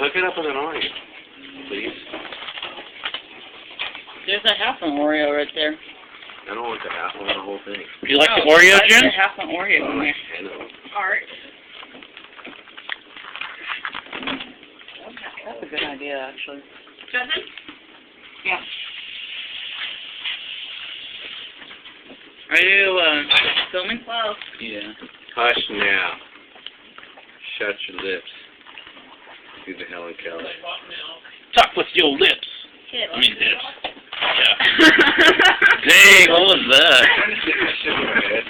hook it up with an Oreo, please. There's a half an Oreo right there. I don't want the half, I want the whole thing. Do you like the Oreo, Jim? There's a half an Oreo in there. I know. Art. That's a good idea, actually. Justin? Yeah. Are you, filming? Well. Yeah. Hush now. Shut your lips. Do the Helen Keller. Talk with your lips. Kid. I mean lips. Yeah. Dang, what was that? Shit in my head.